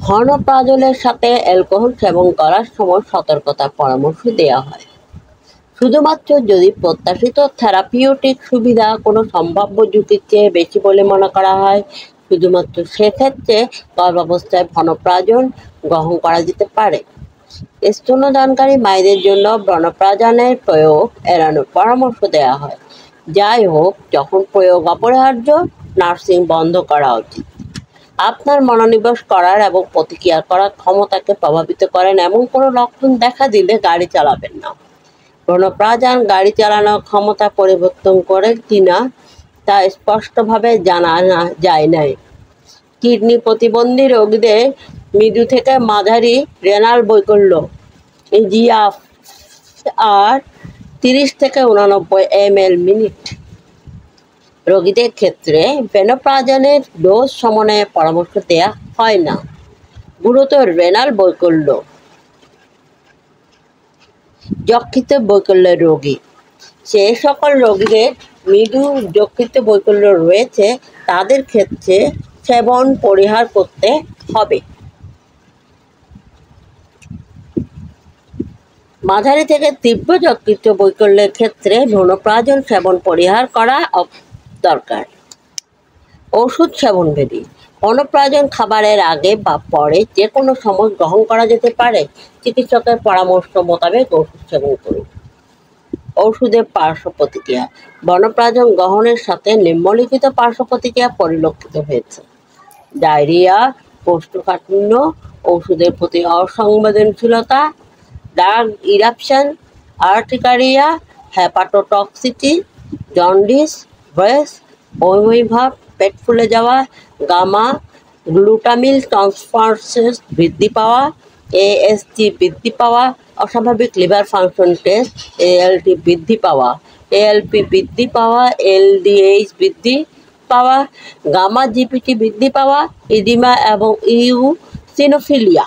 ঘনপ্রাজলের সাথে অ্যালকোহল সেবন করার সময় সতর্কতার পরামর্শ দেওয়া হয় শুধুমাত্র যদি প্রত্যাশিত থেরাপিউটিক সুবিধা কোনো সম্ভাব্য ঝুঁকির চেয়ে বেশি বলে মনে করা হয়। শুধুমাত্র সেক্ষেত্রে গর্ভাবস্থায় ঘনপ্রাজন গ্রহণ করা যেতে পারে। স্তন্যদানকারী মায়েদের জন্য বর্ণপ্রাজনের প্রয়োগ এড়ানোর পরামর্শ দেওয়া হয়। যাই হোক, যখন প্রয়োগ অপরিহার্য, নার্সিং বন্ধ করা উচিত। আপনার মনোনিবেশ করার এবং প্রতিক্রিয়া করার ক্ষমতাকে প্রভাবিত করেন এমন কোনো লক্ষণ দেখা দিলে গাড়ি চালাবেন না। ঘনপ্রাজন গাড়ি চালানোর ক্ষমতা পরিবর্তন করে কিনা তা স্পষ্টভাবে জানা যায় না। কিডনি প্রতিবন্ধী রোগীদের মৃদু থেকে মাঝারি রেনাল বৈকল্য জিএফআর 30 থেকে 89 ml/মিনিট রোগীদের ক্ষেত্রে ভেনোপ্রাজনের ডোজ সমন্বয়ে পরামর্শ দেওয়া হয় না। গুরুতর রেনাল বৈকল্য যকৃত বৈকল্যের রোগী যে সকল রোগীদের মৃদু যকৃত বৈকল্য রয়েছে তাদের ক্ষেত্রে সেবন পরিহার করতে হবে। মাঝারি থেকে তীব্র যকৃত বৈকল্যের ক্ষেত্রে ভেনোপ্রাজন সেবন পরিহার করা দরকার। ওষুধ সেবন বিধি: ঘনপ্রাজন খাবারের আগে বা পরে যে কোনো সময় গ্রহণ করা যেতে পারে। চিকিৎসকের পরামর্শ মোতাবেক ওষুধ সেবন করুন। ওষুধের পার্শ্ব প্রতিক্রিয়া: বর্ণপ্রাজন গ্রহণের সাথে নিম্নলিখিত পার্শ্ব প্রতিক্রিয়া পরিলক্ষিত হয়েছে: ডায়রিয়া, কোষ্ঠকাঠিন্য, ওষুধের প্রতি অসংবেদনশীলতা, dark eruption, urticaria, hepatotoxicity, jaundice, ব্রেস, বমি ভাব, পেট ফুলে যাওয়া, গামা গ্লুটামিল ট্রান্সফারেন্স বৃদ্ধি পাওয়া, এএসটি বৃদ্ধি পাওয়া, অস্বাভাবিক লিভার ফাংশন টেস্ট, এএলটি বৃদ্ধি পাওয়া, এএলপি বৃদ্ধি পাওয়া, এলডিএইচ বৃদ্ধি পাওয়া, গামা জিপিটি বৃদ্ধি পাওয়া, ইডিমা এবং ইউসিনোফিলিয়া।